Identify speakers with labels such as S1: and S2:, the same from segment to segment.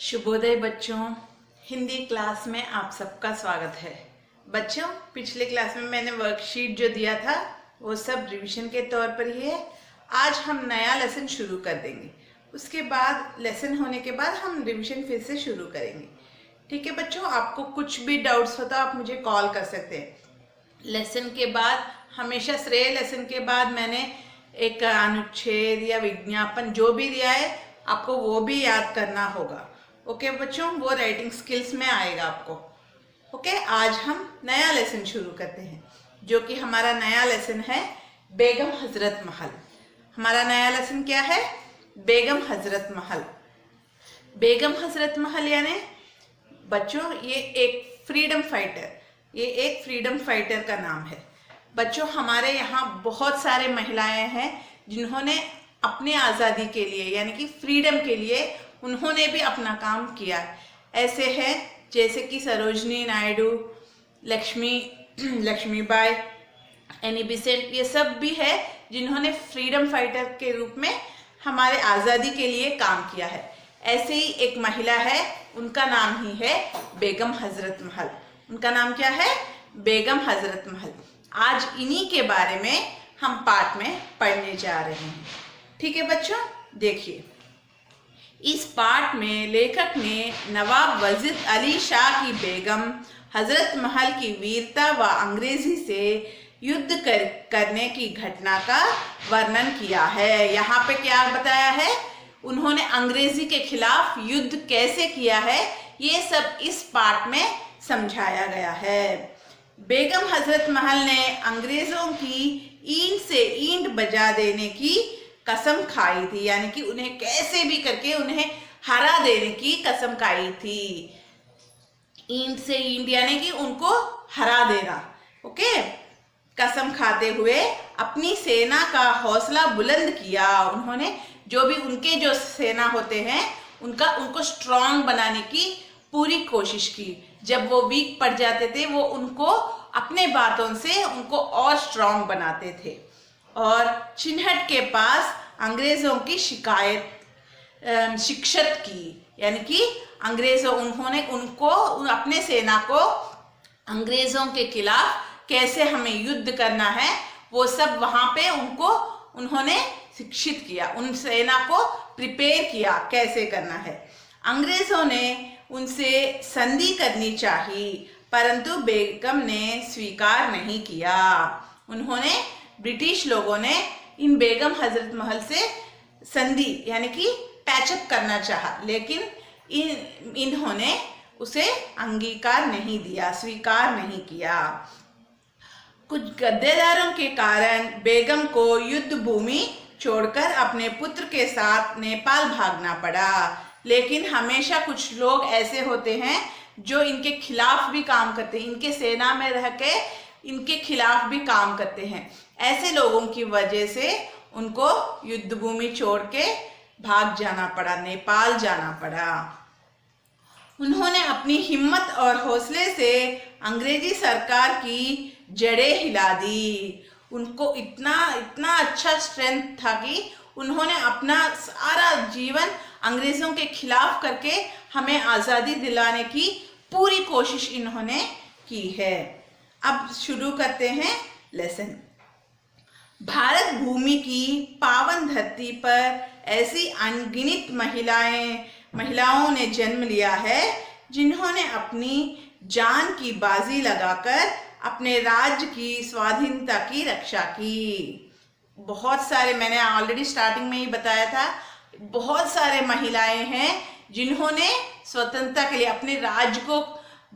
S1: शुभोदय बच्चों, हिंदी क्लास में आप सबका स्वागत है। बच्चों, पिछले क्लास में मैंने वर्कशीट जो दिया था वो सब रिवीजन के तौर पर ही है। आज हम नया लेसन शुरू कर देंगे। उसके बाद लेसन होने के बाद हम रिवीजन फिर से शुरू करेंगे। ठीक है बच्चों, आपको कुछ भी डाउट्स हो तो आप मुझे कॉल कर सकते हैं। लेसन के बाद हमेशा श्रेय लेसन के बाद मैंने एक अनुच्छेद या विज्ञापन जो भी दिया है आपको वो भी याद करना होगा। ओके बच्चों, वो राइटिंग स्किल्स में आएगा आपको। ओके, आज हम नया लेसन शुरू करते हैं जो कि हमारा नया लेसन है बेगम हजरत महल। हमारा नया लेसन क्या है? बेगम हजरत महल। बेगम हजरत महल यानी बच्चों ये एक फ्रीडम फाइटर का नाम है। बच्चों, हमारे यहाँ बहुत सारे महिलाएं हैं जिन्होंने अपनी आज़ादी के लिए यानी कि फ्रीडम के लिए उन्होंने भी अपना काम किया। ऐसे हैं जैसे कि सरोजनी नायडू, लक्ष्मीबाई, एनी बेसेंट, ये सब भी है जिन्होंने फ्रीडम फाइटर के रूप में हमारे आज़ादी के लिए काम किया है। ऐसे ही एक महिला है, उनका नाम ही है बेगम हजरत महल। उनका नाम क्या है? बेगम हजरत महल। आज इन्हीं के बारे में हम पाठ में पढ़ने जा रहे हैं। ठीक है बच्चों, देखिए इस पाठ में लेखक ने नवाब वजीद अली शाह की बेगम हजरत महल की वीरता व अंग्रेजी से युद्ध करने की घटना का वर्णन किया है। यहाँ पे क्या बताया है? उन्होंने अंग्रेजी के खिलाफ युद्ध कैसे किया है, ये सब इस पाठ में समझाया गया है। बेगम हजरत महल ने अंग्रेजों की ईंट से ईंट बजा देने की कसम खाई थी, यानी कि उन्हें कैसे भी करके उन्हें हरा देने की कसम खाई थी। ईंट से ईंट यानी कि उनको हरा देना। ओके, कसम खाते हुए अपनी सेना का हौसला बुलंद किया। उन्होंने जो भी उनके जो सेना होते हैं उनको स्ट्रांग बनाने की पूरी कोशिश की। जब वो वीक पड़ जाते थे वो उनको अपने बातों से उनको और स्ट्रांग बनाते थे। और चिन्हट के पास अंग्रेजों की शिक्षत की, यानी कि उन्होंने अपने सेना को अंग्रेजों के खिलाफ कैसे हमें युद्ध करना है वो सब वहां पे उन्होंने शिक्षित किया, उन सेना को प्रिपेयर किया कैसे करना है। अंग्रेजों ने उनसे संधि करनी चाहिए परंतु बेगम ने स्वीकार नहीं किया। उन्होंने ब्रिटिश लोगों ने इन बेगम हजरत महल से संधि यानी कि पैचअप करना चाहा, लेकिन इन्होंने उसे अंगीकार नहीं दिया, स्वीकार नहीं किया। कुछ गद्देदारों के कारण बेगम को युद्ध भूमि छोड़कर अपने पुत्र के साथ नेपाल भागना पड़ा। लेकिन हमेशा कुछ लोग ऐसे होते हैं जो इनके खिलाफ भी काम करते हैं, इनके सेना में रह के इनके खिलाफ भी काम करते हैं। ऐसे लोगों की वजह से उनको युद्ध भूमि छोड़ के भाग जाना पड़ा, नेपाल जाना पड़ा। उन्होंने अपनी हिम्मत और हौसले से अंग्रेजी सरकार की जड़ें हिला दी। उनको इतना अच्छा स्ट्रेंथ था कि उन्होंने अपना सारा जीवन अंग्रेजों के खिलाफ करके हमें आज़ादी दिलाने की पूरी कोशिश इन्होंने की है। अब शुरू करते हैं लेसन। भारत भूमि की पावन धरती पर ऐसी अनगिनत महिलाओं ने जन्म लिया है जिन्होंने अपनी जान की बाजी लगाकर अपने राज्य की स्वाधीनता की रक्षा की। बहुत सारे, मैंने ऑलरेडी स्टार्टिंग में ही बताया था, बहुत सारे महिलाएं हैं जिन्होंने स्वतंत्रता के लिए अपने राज्य को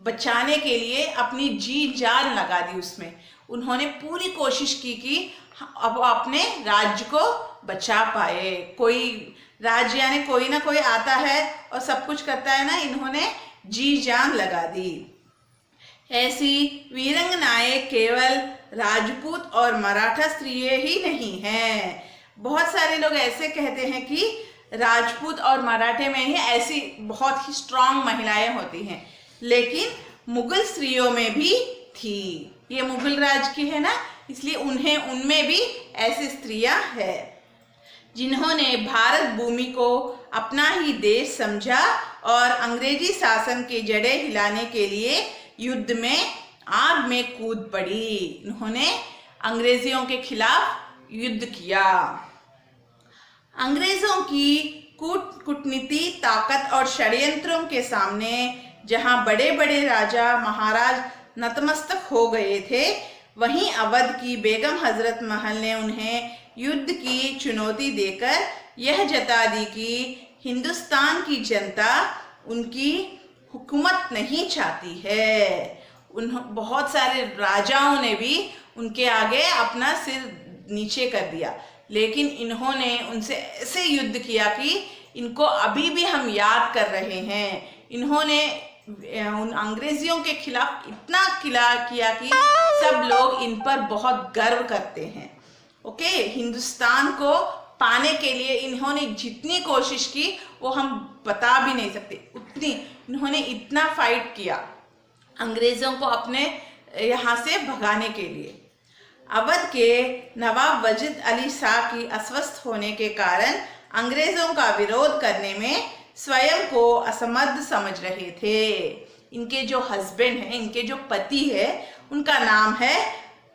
S1: बचाने के लिए अपनी जी जान लगा दी। उसमें उन्होंने पूरी कोशिश की कि अब अपने राज्य को बचा पाए। कोई राज्य यानी कोई ना कोई आता है और सब कुछ करता है ना, इन्होंने जी जान लगा दी। ऐसी वीरांगनाएं केवल राजपूत और मराठा स्त्रियां ही नहीं हैं। बहुत सारे लोग ऐसे कहते हैं कि राजपूत और मराठे में ही ऐसी बहुत ही स्ट्रांग महिलाएं होती हैं, लेकिन मुगल स्त्रियों में भी थी। ये मुगल राज की है ना, इसलिए उनमें भी ऐसी स्त्रियां हैं जिन्होंने भारत भूमि को अपना ही देश समझा और अंग्रेजी शासन के जड़ें हिलाने के लिए युद्ध में आग में कूद पड़ी। इन्होंने अंग्रेजियों के खिलाफ युद्ध किया। अंग्रेजों की कूटनीति, ताकत और षड्यंत्रों के सामने जहां बड़े बड़े राजा महाराज नतमस्तक हो गए थे, वहीं अवध की बेगम हजरत महल ने उन्हें युद्ध की चुनौती देकर यह जता दी कि हिंदुस्तान की जनता उनकी हुकूमत नहीं चाहती है। बहुत सारे राजाओं ने भी उनके आगे अपना सिर नीचे कर दिया, लेकिन इन्होंने उनसे ऐसे युद्ध किया कि इनको अभी भी हम याद कर रहे हैं। इन्होंने उन अंग्रेजियों के खिलाफ इतना किया कि सब लोग इन पर बहुत गर्व करते हैं। ओके, हिंदुस्तान को पाने के लिए इन्होंने जितनी कोशिश की वो हम बता भी नहीं सकते, उतनी इन्होंने इतना फाइट किया अंग्रेजों को अपने यहाँ से भगाने के लिए। अवध के नवाब वजीद अली शाह की अस्वस्थ होने के कारण अंग्रेजों का विरोध करने में स्वयं को असमर्थ समझ रहे थे। इनके जो हस्बैंड हैं, इनके जो पति है, उनका नाम है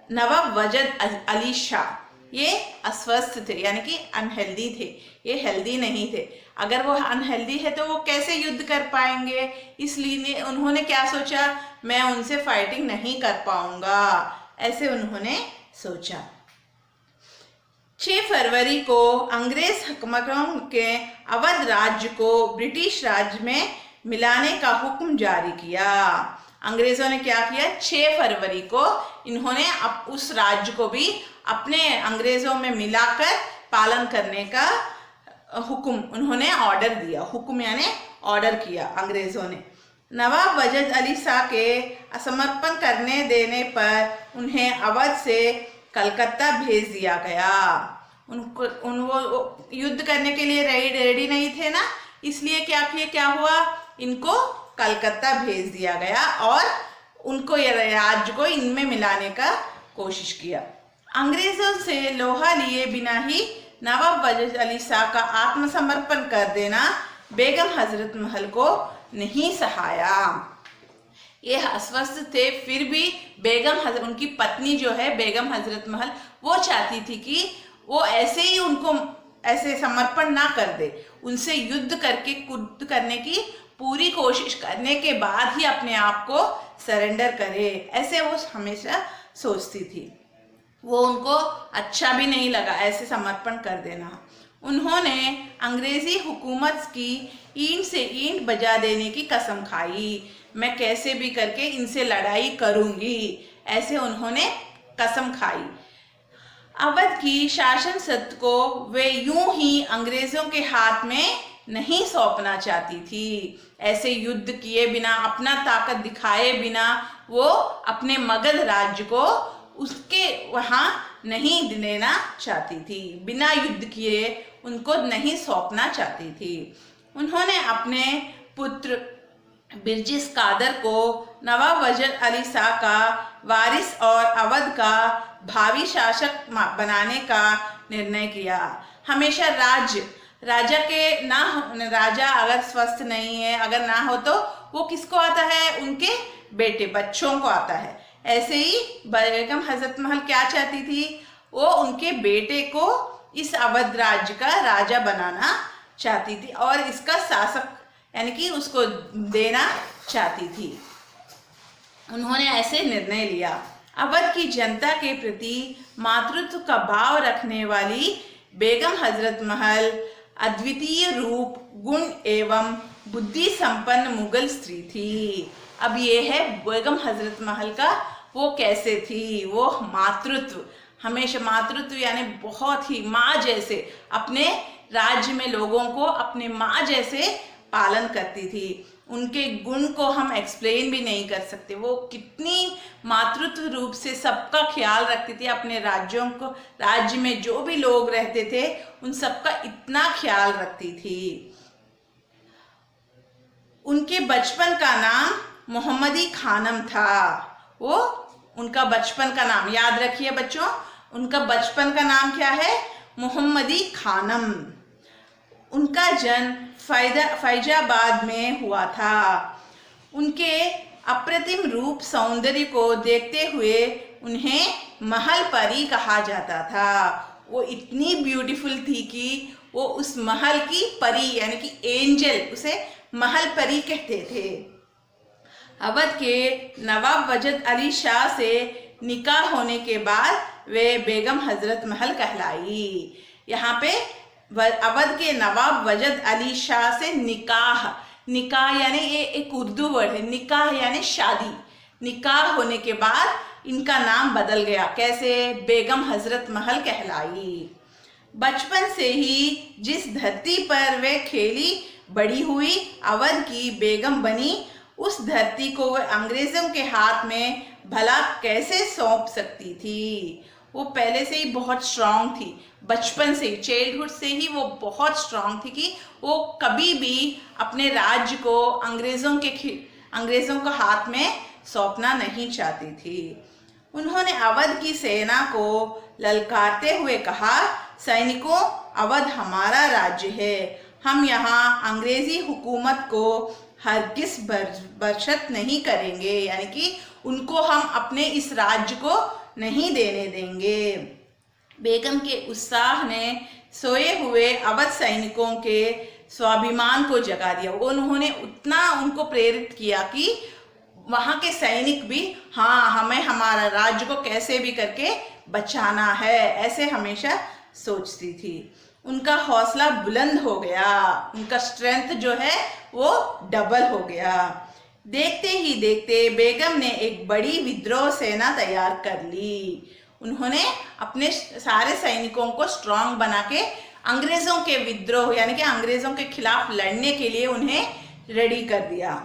S1: नवाब वजीद अली शाह। ये अस्वस्थ थे, यानी कि अनहेल्दी थे, ये हेल्दी नहीं थे। अगर वो अनहेल्दी है तो वो कैसे युद्ध कर पाएंगे? इसलिए उन्होंने क्या सोचा, मैं उनसे फाइटिंग नहीं कर पाऊंगा, ऐसे उन्होंने सोचा। 6 फरवरी को अंग्रेज हुक्मरानों के अवध राज्य को ब्रिटिश राज्य में मिलाने का हुक्म जारी किया। अंग्रेजों ने क्या किया, 6 फरवरी को इन्होंने उस राज्य को भी अपने अंग्रेजों में मिलाकर पालन करने का हुक्म उन्होंने ऑर्डर दिया। हुक्म यानी ऑर्डर किया अंग्रेजों ने। नवाब वजीद अली शाह के असमर्पण करने देने पर उन्हें अवध से कलकत्ता भेज दिया गया। वो युद्ध करने के लिए रेडी नहीं थे ना, इसलिए क्या हुआ, इनको कलकत्ता भेज दिया गया और उनको ये राज्य को इनमें मिलाने का कोशिश किया। अंग्रेजों से लोहा लिए बिना ही नवाब वजीद अली शाह का आत्मसमर्पण कर देना बेगम हजरत महल को नहीं सहाया। ये अस्वस्थ थे, फिर भी उनकी पत्नी जो है बेगम हजरत महल, वो चाहती थी कि वो ऐसे ही उनको ऐसे समर्पण ना कर दे, उनसे युद्ध करने की पूरी कोशिश करने के बाद ही अपने आप को सरेंडर करे, ऐसे वो हमेशा सोचती थी। वो उनको अच्छा भी नहीं लगा ऐसे समर्पण कर देना। उन्होंने अंग्रेजी हुकूमत की ईंट से ईंट बजा देने की कसम खाई, मैं कैसे भी करके इनसे लड़ाई करूंगी, ऐसे उन्होंने कसम खाई। अवध की शासन सत्ता को वे यूं ही अंग्रेजों के हाथ में नहीं सौंपना चाहती थी। ऐसे युद्ध किए बिना, अपना ताकत दिखाए बिना वो अपने मगध राज्य को उसके वहां नहीं देना चाहती थी, बिना युद्ध किए उनको नहीं सौंपना चाहती थी। उन्होंने अपने पुत्र बिरजिस कादर को नवाब वजीद अली शाह का वारिस और अवध का भावी शासक बनाने का निर्णय किया। हमेशा राजा अगर स्वस्थ नहीं है, अगर ना हो तो वो किसको आता है, उनके बेटे बच्चों को आता है। ऐसे ही बेगम हजरत महल क्या चाहती थी, वो उनके बेटे को इस अवध राज्य का राजा बनाना चाहती थी और इसका शासक यानी कि उसको देना चाहती थी। उन्होंने ऐसे निर्णय लिया। अवध की जनता के प्रति मातृत्व का भाव रखने वाली बेगम हजरत महल अद्वितीय रूप, गुण एवं बुद्धि संपन्न मुगल स्त्री थी। अब ये है बेगम हजरत महल का वो कैसे थी, वो मातृत्व, हमेशा मातृत्व यानी बहुत ही माँ जैसे अपने राज्य में लोगों को अपने माँ जैसे पालन करती थी। उनके गुण को हम एक्सप्लेन भी नहीं कर सकते, वो कितनी मातृत्व रूप से सबका ख्याल रखती थी। अपने राज्य में जो भी लोग रहते थे उन सबका इतना ख्याल रखती थी। उनके बचपन का नाम मोहम्मदी खानम था। वो उनका बचपन का नाम याद रखिए बच्चों, उनका बचपन का नाम क्या है, मोहम्मदी खानम। उनका जन्म फैजाबाद में हुआ था। उनके अप्रतिम रूप सौंदर्य को देखते हुए उन्हें महल परी कहा जाता था। वो इतनी ब्यूटीफुल थी कि वो उस महल की परी यानी कि एंजल, उसे महल परी कहते थे। अवध के नवाब वजद अली शाह से निकाह होने के बाद वे बेगम हजरत महल कहलाई। यहाँ पे अवध के नवाब वजद अली शाह से निकाह, निकाह यानी ये एक उर्दू वर्ड है, निकाह यानी शादी। निकाह होने के बाद इनका नाम बदल गया, कैसे? बेगम हजरत महल कहलाई। बचपन से ही जिस धरती पर वे खेली बड़ी हुई अवध की बेगम बनी, उस धरती को वह अंग्रेजों के हाथ में भला कैसे सौंप सकती थी। वो पहले से ही बहुत स्ट्रांग थी, बचपन से ही, चाइल्डहुड से ही वो बहुत स्ट्रांग थी कि वो कभी भी अपने राज्य को अंग्रेजों के हाथ में सौंपना नहीं चाहती थी। उन्होंने अवध की सेना को ललकारते हुए कहा, सैनिकों, अवध हमारा राज्य है, हम यहाँ अंग्रेजी हुकूमत को हरगिज़ बर्दाश्त नहीं करेंगे, यानी कि उनको हम अपने इस राज्य को नहीं देने देंगे। बेगम के उत्साह ने सोए हुए अवध सैनिकों के स्वाभिमान को जगा दिया। उन्होंने उतना उनको प्रेरित किया कि वहाँ के सैनिक भी हाँ, हमें हमारा राज्य को कैसे भी करके बचाना है, ऐसे हमेशा सोचती थी। उनका हौसला बुलंद हो गया, उनका स्ट्रेंथ जो है वो डबल हो गया। देखते ही देखते बेगम ने एक बड़ी विद्रोह सेना तैयार कर ली। उन्होंने अपने सारे सैनिकों को स्ट्रांग बना के अंग्रेज़ों के विद्रोह यानी कि अंग्रेज़ों के खिलाफ लड़ने के लिए उन्हें रेडी कर दिया।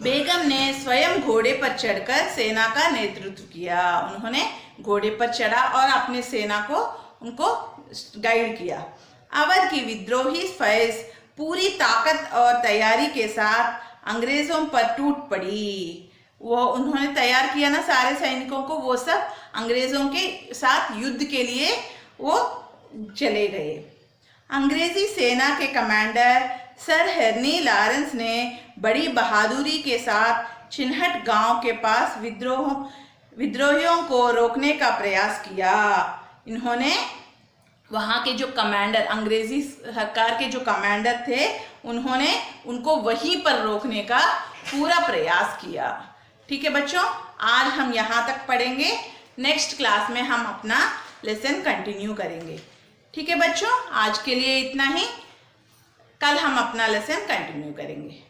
S1: बेगम ने स्वयं घोड़े पर चढ़कर सेना का नेतृत्व किया। उन्होंने घोड़े पर चढ़ा और अपने सेना को उनको गाइड किया। अवध की विद्रोही फौज पूरी ताकत और तैयारी के साथ अंग्रेज़ों पर टूट पड़ी। वो उन्होंने तैयार किया ना सारे सैनिकों को, वो सब अंग्रेज़ों के साथ युद्ध के लिए वो चले गए। अंग्रेज़ी सेना के कमांडर सर हेनरी लॉरेंस ने बड़ी बहादुरी के साथ चिन्हट गांव के पास विद्रोहियों को रोकने का प्रयास किया। इन्होंने वहाँ के जो कमांडर, अंग्रेज़ी सरकार के जो कमांडर थे, उन्होंने उनको वहीं पर रोकने का पूरा प्रयास किया। ठीक है बच्चों, आज हम यहाँ तक पढ़ेंगे। नेक्स्ट क्लास में हम अपना लेसन कंटिन्यू करेंगे। ठीक है बच्चों, आज के लिए इतना ही। कल हम अपना लेसन कंटिन्यू करेंगे।